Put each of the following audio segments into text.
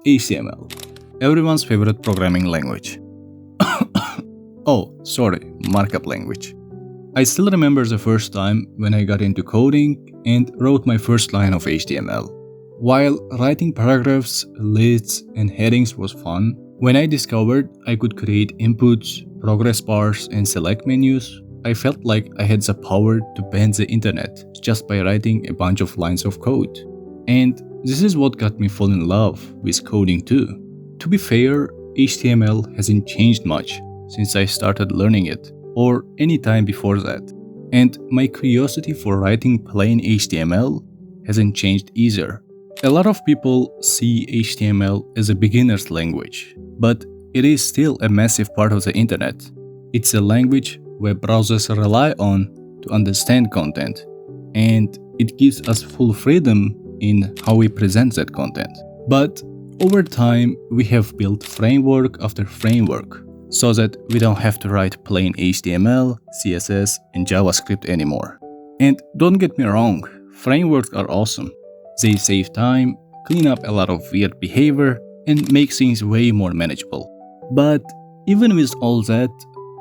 HTML, everyone's favorite programming language. Oh, sorry, markup language. I still remember the first time when I got into coding and wrote my first line of HTML. While writing paragraphs, lists, and headings was fun, when I discovered I could create inputs, progress bars, and select menus, I felt like I had the power to bend the internet just by writing a bunch of lines of code. And this is what got me fall in love with coding too. To be fair, HTML hasn't changed much since I started learning it, or any time before that. And my curiosity for writing plain HTML hasn't changed either. A lot of people see HTML as a beginner's language, but it is still a massive part of the internet. It's a language web browsers rely on to understand content, and it gives us full freedom in how we present that content. But over time, we have built framework after framework so that we don't have to write plain HTML, CSS, and JavaScript anymore. And don't get me wrong, frameworks are awesome. They save time, clean up a lot of weird behavior, and make things way more manageable. But even with all that,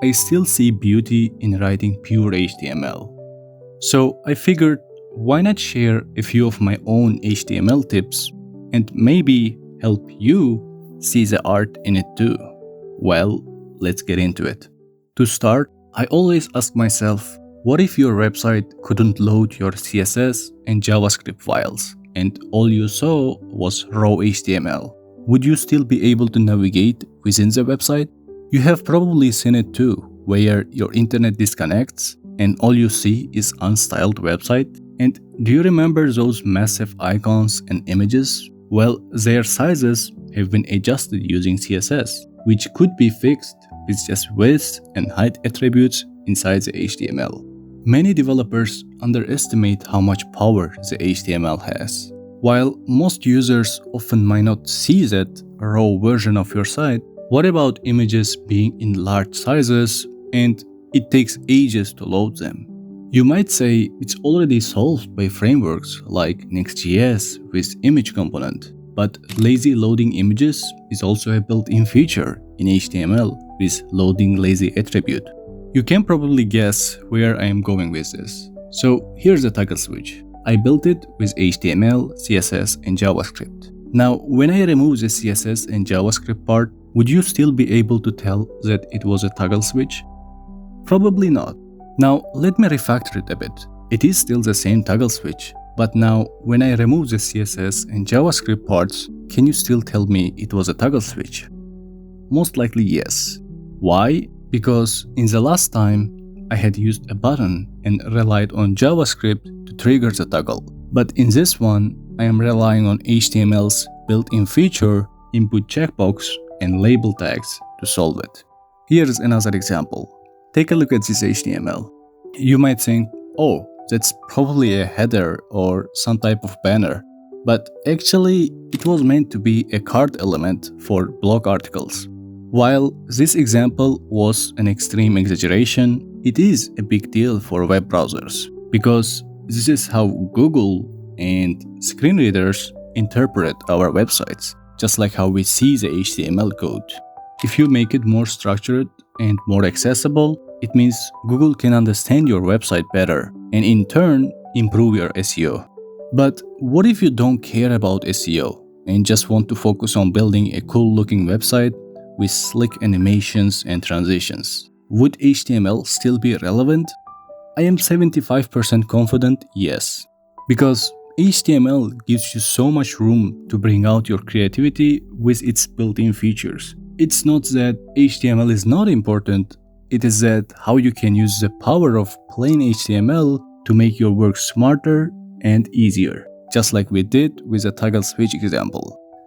I still see beauty in writing pure HTML. So I figured, why not share a few of my own HTML tips and maybe help you see the art in it too? Well, let's get into it. To start, I always ask myself, what if your website couldn't load your CSS and JavaScript files, and all you saw was raw HTML? Would you still be able to navigate within the website? You have probably seen it too, where your internet disconnects and all you see is unstyled website. And do you remember those massive icons and images? Well, their sizes have been adjusted using CSS, which could be fixed with just width and height attributes inside the HTML. Many developers underestimate how much power the HTML has. While most users often might not see that raw version of your site, what about images being in large sizes and it takes ages to load them? You might say it's already solved by frameworks like Next.js with image component, but lazy loading images is also a built-in feature in HTML with loading lazy attribute. You can probably guess where I am going with this. So here's the toggle switch. I built it with HTML, CSS, and JavaScript. Now, when I remove the CSS and JavaScript part, would you still be able to tell that it was a toggle switch? Probably not. Now, let me refactor it a bit. It is still the same toggle switch, but now when I remove the CSS and JavaScript parts, can you still tell me it was a toggle switch? Most likely yes. Why? Because in the last time, I had used a button and relied on JavaScript to trigger the toggle. But in this one, I am relying on HTML's built-in feature, input checkbox, and label tags to solve it. Here's another example. Take a look at this HTML. You might think, oh, that's probably a header or some type of banner. But actually, it was meant to be a card element for blog articles. While this example was an extreme exaggeration, it is a big deal for web browsers because this is how Google and screen readers interpret our websites, just like how we see the HTML code. If you make it more structured and more accessible, it means Google can understand your website better and in turn improve your SEO. But what if you don't care about SEO and just want to focus on building a cool looking website with slick animations and transitions? Would HTML still be relevant? I am 75% confident yes, because HTML gives you so much room to bring out your creativity with its built-in features. It's not that HTML is not important, it is that how you can use the power of plain HTML to make your work smarter and easier, just like we did with the toggle switch example.